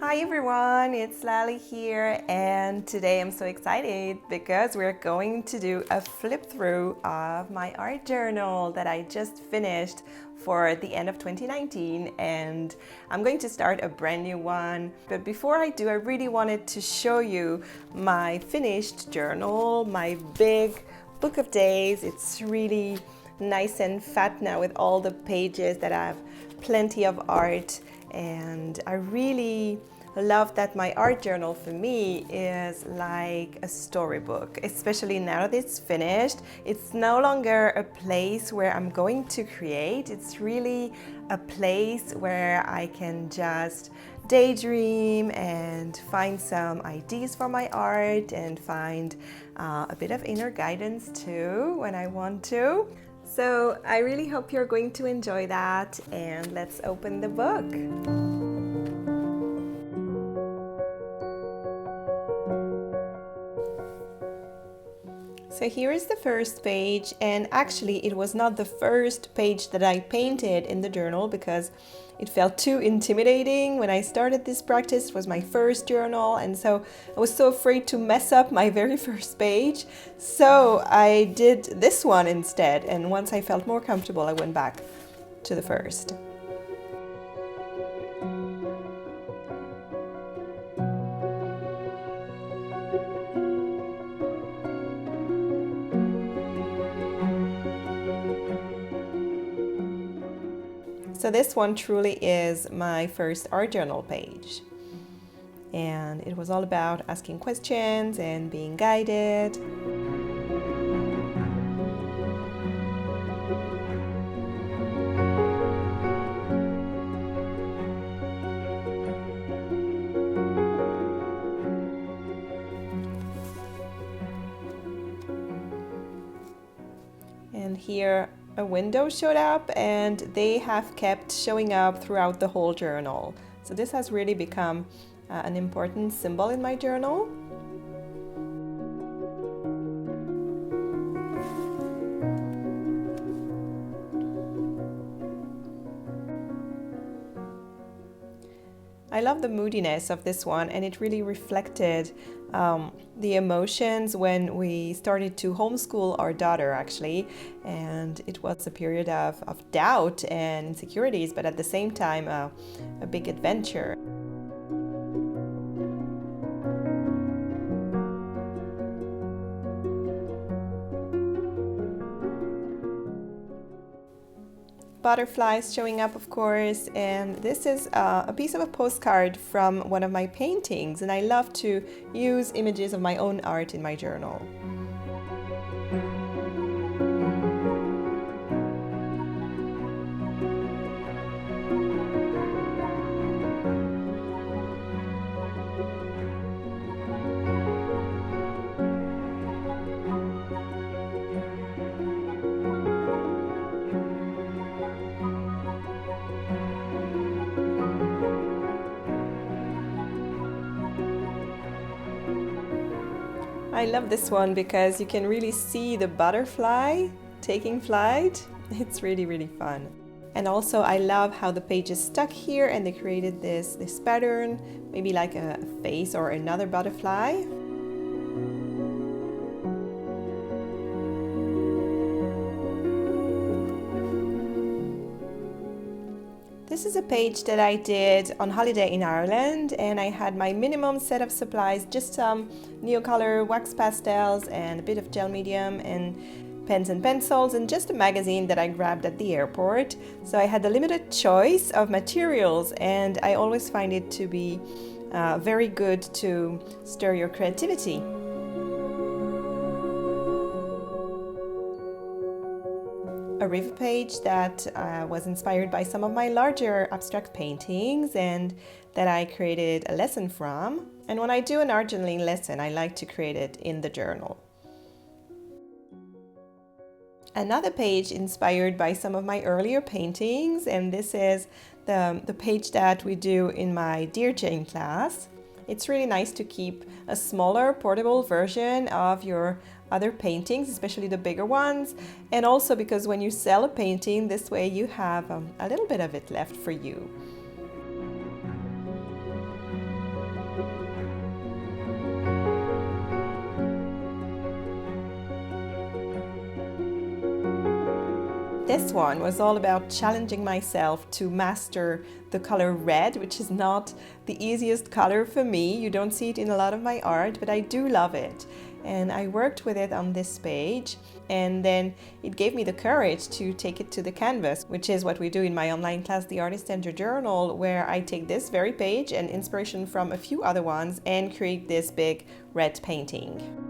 Hi everyone, it's Lali here, and today I'm so excited because we're going to do a flip through of my art journal that I just finished for the end of 2019, and I'm going to start a brand new one. But before I do, I really wanted to show you my finished journal, my big book of days. It's really nice and fat now with all the pages that have plenty of art, and I really love that my art journal for me is like a storybook, especially now that it's finished. It's no longer a place where I'm going to create. It's really a place where I can just daydream and find some ideas for my art and find a bit of inner guidance too when I want to. So I really hope you're going to enjoy that, and let's open the book. So here is the first page, and actually it was not the first page that I painted in the journal because it felt too intimidating when I started this practice. It was my first journal, and so I was so afraid to mess up my very first page. So I did this one instead, and once I felt more comfortable, I went back to the first. So this one truly is my first art journal page. And it was all about asking questions and being guided. And here a window showed up, and they have kept showing up throughout the whole journal. So this has really become an important symbol in my journal. I love the moodiness of this one, and it really reflected the emotions when we started to homeschool our daughter, actually. And it was a period of doubt and insecurities, but at the same time, a big adventure. Butterflies showing up, of course, and this is a piece of a postcard from one of my paintings, and I love to use images of my own art in my journal. I love this one because you can really see the butterfly taking flight. It's really, really fun. And also I love how the page is stuck here, and they created this pattern, maybe like a face or another butterfly. This is a page that I did on holiday in Ireland, and I had my minimum set of supplies, just some Neocolor wax pastels and a bit of gel medium and pens and pencils, and just a magazine that I grabbed at the airport. So I had a limited choice of materials, and I always find it to be very good to stir your creativity. A river page that was inspired by some of my larger abstract paintings and that I created a lesson from. And when I do an art journaling lesson, I like to create it in the journal. Another page inspired by some of my earlier paintings, and this is the page that we do in my Dear Jane class. It's really nice to keep a smaller, portable version of your other paintings, especially the bigger ones, and also because when you sell a painting, this way you have a little bit of it left for you. This one was all about challenging myself to master the color red, which is not the easiest color for me. You don't see it in a lot of my art, but I do love it. And I worked with it on this page, and then it gave me the courage to take it to the canvas, which is what we do in my online class, The Artist and Your Journal, where I take this very page and inspiration from a few other ones and create this big red painting.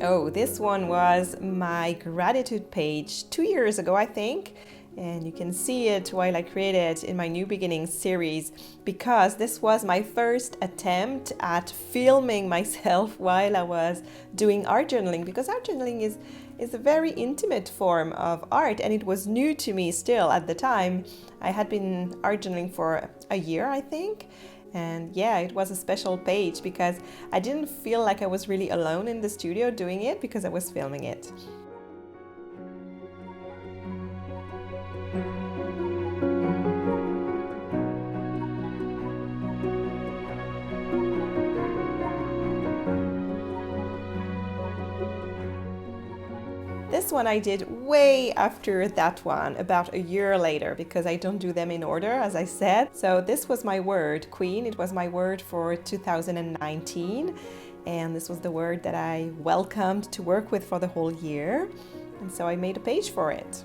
Oh, this one was my gratitude page 2 years ago, I think. And you can see it while I created in my New Beginnings series, because this was my first attempt at filming myself while I was doing art journaling, because art journaling is a very intimate form of art, and it was new to me still at the time. I had been art journaling for a year, I think. And yeah, it was a special page because I didn't feel like I was really alone in the studio doing it, because I was filming it. This one I did way after that one, about a year later, because I don't do them in order, as I said. So this was my word, Queen. It was my word for 2019. And this was the word that I welcomed to work with for the whole year. And so I made a page for it.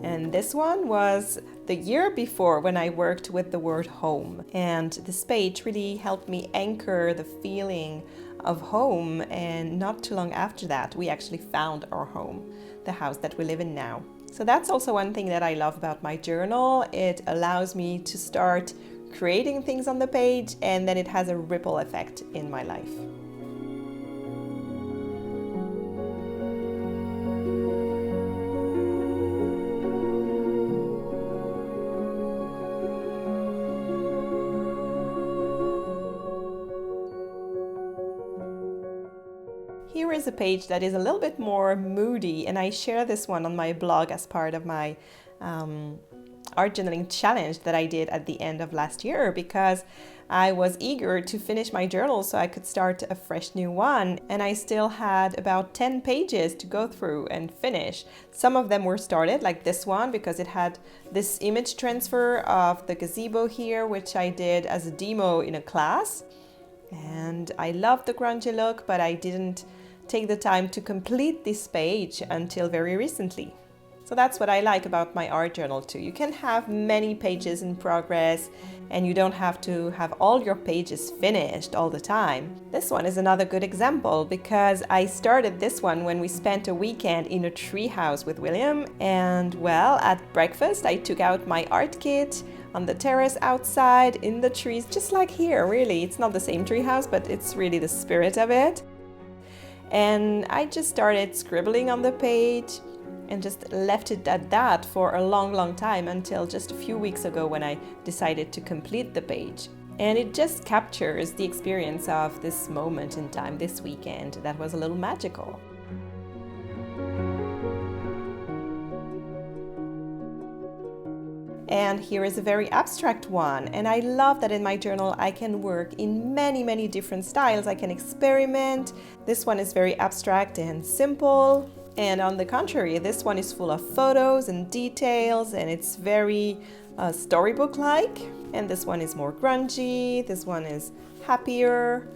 And this one was the year before, when I worked with the word home. And this page really helped me anchor the feeling of home. And not too long after that, we actually found our home, the house that we live in now. So that's also one thing that I love about my journal. It allows me to start creating things on the page, and then it has a ripple effect in my life. Here is a page that is a little bit more moody, and I share this one on my blog as part of my art journaling challenge that I did at the end of last year, because I was eager to finish my journal so I could start a fresh new one, and I still had about 10 pages to go through and finish. Some of them were started, like this one, because it had this image transfer of the gazebo here, which I did as a demo in a class. And I loved the grungy look, but I didn't take the time to complete this page until very recently. So that's what I like about my art journal too. You can have many pages in progress, and you don't have to have all your pages finished all the time. This one is another good example, because I started this one when we spent a weekend in a tree house with William. And well, at breakfast I took out my art kit on the terrace outside in the trees, just like here, really. It's not the same tree house, but it's really the spirit of it. And I just started scribbling on the page and just left it at that for a long time, until just a few weeks ago when I decided to complete the page. And it just captures the experience of this moment in time, this weekend, that was a little magical. And here is a very abstract one, and I love that in my journal I can work in many different styles. I can experiment. This one is very abstract and simple, and on the contrary, this one is full of photos and details, and it's very storybook-like. And this one is more grungy, this one is happier.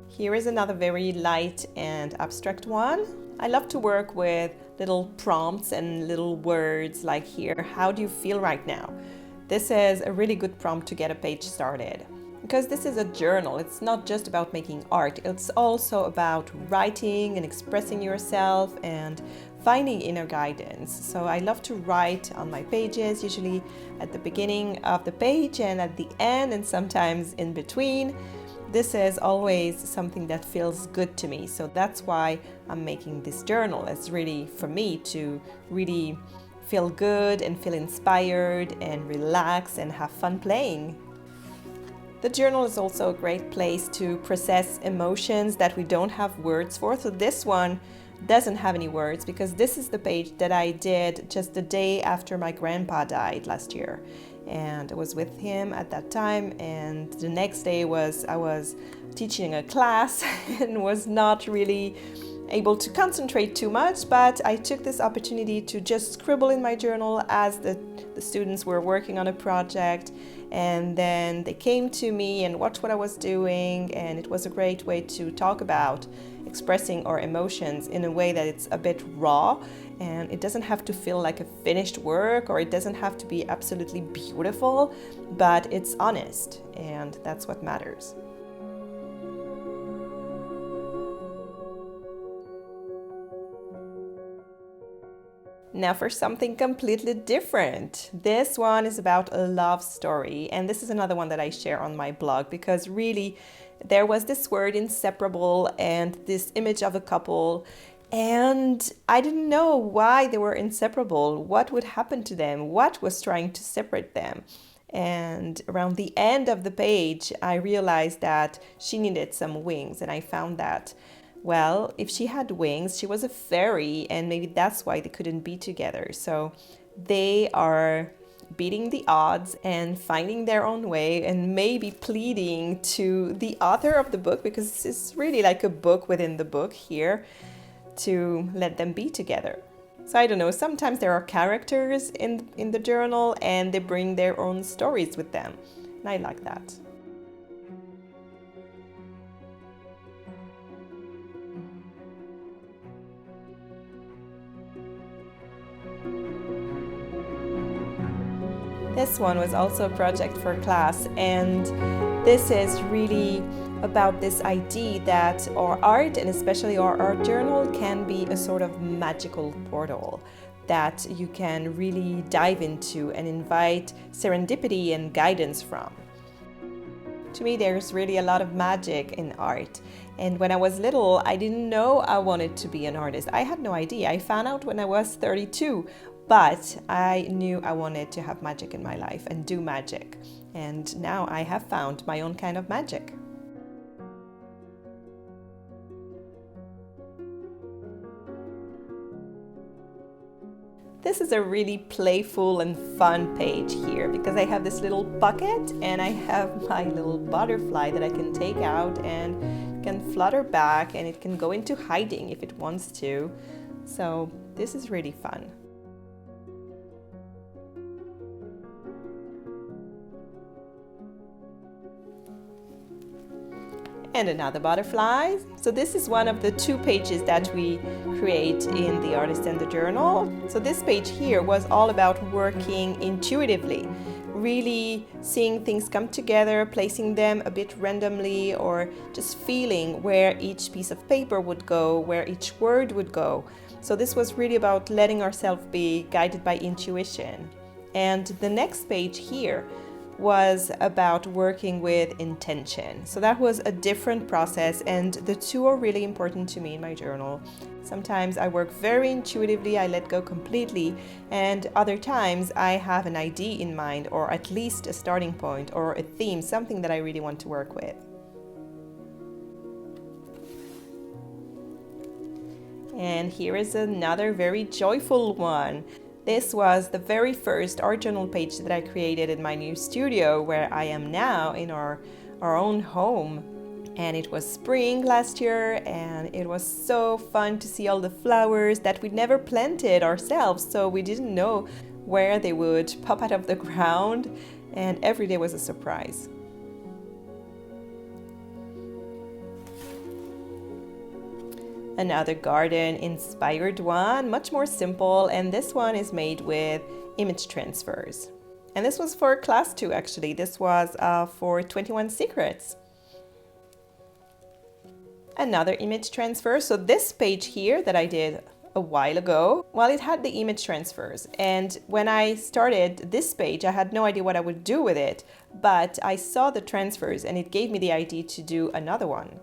Here is another very light and abstract one. I love to work with little prompts and little words, like here, how do you feel right now? This is a really good prompt to get a page started. Because this is a journal, it's not just about making art, it's also about writing and expressing yourself and finding inner guidance. So I love to write on my pages, usually at the beginning of the page and at the end, and sometimes in between. This is always something that feels good to me, so that's why I'm making this journal. It's really for me to really feel good and feel inspired and relax and have fun playing. The journal is also a great place to process emotions that we don't have words for. So this one doesn't have any words because this is the page that I did just the day after my grandpa died last year. And I was with him at that time, and the next day I was teaching a class and was not really able to concentrate too much, but I took this opportunity to just scribble in my journal as the students were working on a project, and then they came to me and watched what I was doing, and it was a great way to talk about expressing our emotions in a way that it's a bit raw, and it doesn't have to feel like a finished work, or it doesn't have to be absolutely beautiful, but it's honest, and that's what matters. Now for something completely different. This one is about a love story, and this is another one that I share on my blog because really there was this word inseparable and this image of a couple, and I didn't know why they were inseparable, what would happen to them, what was trying to separate them. And around the end of the page, I realized that she needed some wings, and I found that, well, if she had wings, she was a fairy, and maybe that's why they couldn't be together. So they are beating the odds and finding their own way, and maybe pleading to the author of the book, because it's really like a book within the book here, to let them be together. So I don't know, sometimes there are characters in the journal and they bring their own stories with them, and I like that. This one was also a project for class, and this is really about this idea that our art, and especially our art journal, can be a sort of magical portal that you can really dive into and invite serendipity and guidance from. To me, there's really a lot of magic in art. And when I was little, I didn't know I wanted to be an artist. I had no idea. I found out when I was 32, but I knew I wanted to have magic in my life and do magic. And now I have found my own kind of magic. This is a really playful and fun page here because I have this little pocket and I have my little butterfly that I can take out and can flutter back, and it can go into hiding if it wants to. So this is really fun. And another butterfly. So this is one of the 2 pages that we create in the Artist and the Journal. So this page here was all about working intuitively, really seeing things come together, placing them a bit randomly, or just feeling where each piece of paper would go, where each word would go. So this was really about letting ourselves be guided by intuition. And the next page here was about working with intention. So that was a different process, and the 2 are really important to me in my journal. Sometimes I work very intuitively, I let go completely, and other times I have an idea in mind, or at least a starting point or a theme, something that I really want to work with. And here is another very joyful one. This was the very first art journal page that I created in my new studio where I am now in our own home. And it was spring last year, and it was so fun to see all the flowers that we'd never planted ourselves, so we didn't know where they would pop out of the ground, and every day was a surprise. Another garden-inspired one, much more simple, and this one is made with image transfers. And this was for class 2 actually. This was for 21 Secrets. Another image transfer. So this page here that I did a while ago, well, it had the image transfers. And when I started this page, I had no idea what I would do with it, but I saw the transfers and it gave me the idea to do another one.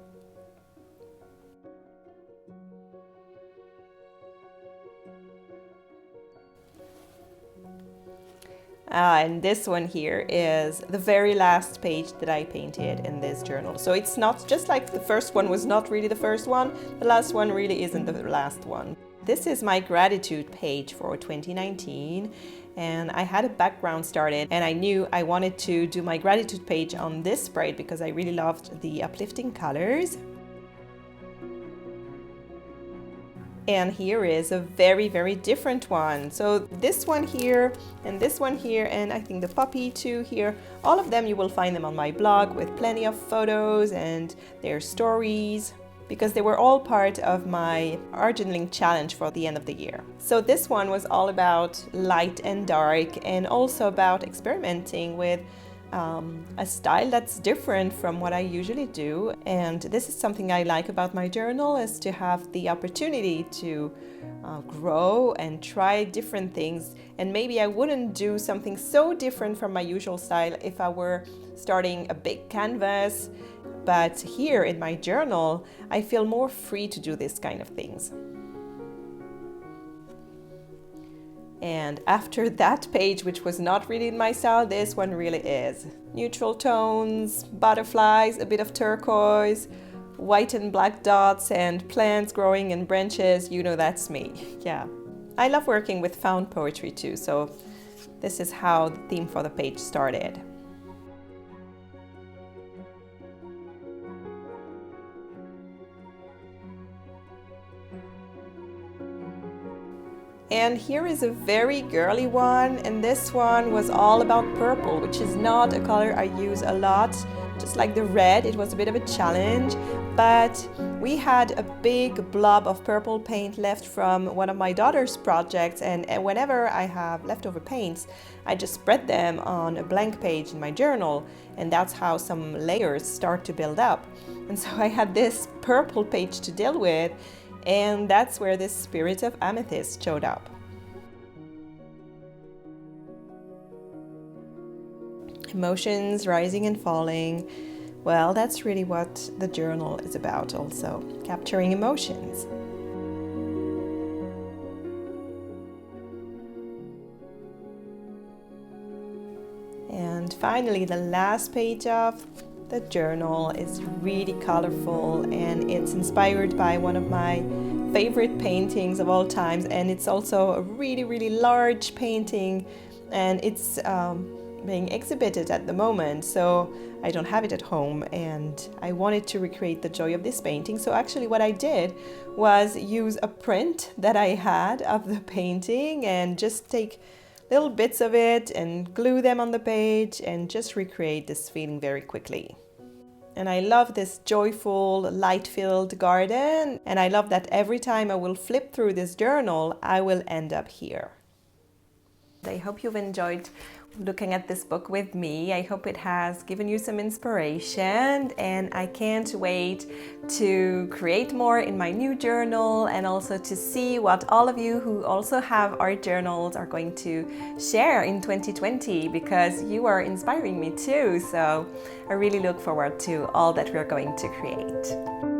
And this one here is the very last page that I painted in this journal. So it's not just like the first one was not really the first one, the last one really isn't the last one. This is my gratitude page for 2019, and I had a background started and I knew I wanted to do my gratitude page on this spread because I really loved the uplifting colors. And here is a very, very different one. So this one here, and I think the puppy too here, all of them you will find them on my blog with plenty of photos and their stories, because they were all part of my art journaling challenge for the end of the year. So this one was all about light and dark, and also about experimenting with a style that's different from what I usually do. And this is something I like about my journal, is to have the opportunity to grow and try different things. And maybe I wouldn't do something so different from my usual style if I were starting a big canvas. But here in my journal, I feel more free to do this kind of things. And after that page, which was not really in my style, this one really is. Neutral tones, butterflies, a bit of turquoise, white and black dots, and plants growing in branches. You know, that's me. Yeah. I love working with found poetry too, so this is how the theme for the page started. And here is a very girly one, and this one was all about purple, which is not a color I use a lot. Just like the red, it was a bit of a challenge, but we had a big blob of purple paint left from one of my daughter's projects, and whenever I have leftover paints, I just spread them on a blank page in my journal, and that's how some layers start to build up. And so I had this purple page to deal with, and that's where this spirit of amethyst showed up. Emotions rising and falling. Well, that's really what the journal is about also, capturing emotions. And finally, the last page of the journal is really colorful, and it's inspired by one of my favorite paintings of all times, and it's also a really, really large painting, and it's being exhibited at the moment, so I don't have it at home, and I wanted to recreate the joy of this painting. So actually what I did was use a print that I had of the painting and just take little bits of it and glue them on the page and just recreate this feeling very quickly. And I love this joyful, light-filled garden, and I love that every time I will flip through this journal, I will end up here. I hope you've enjoyed looking at this book with me. I hope it has given you some inspiration, and I can't wait to create more in my new journal, and also to see what all of you who also have art journals are going to share in 2020, because you are inspiring me too. So I really look forward to all that we're going to create.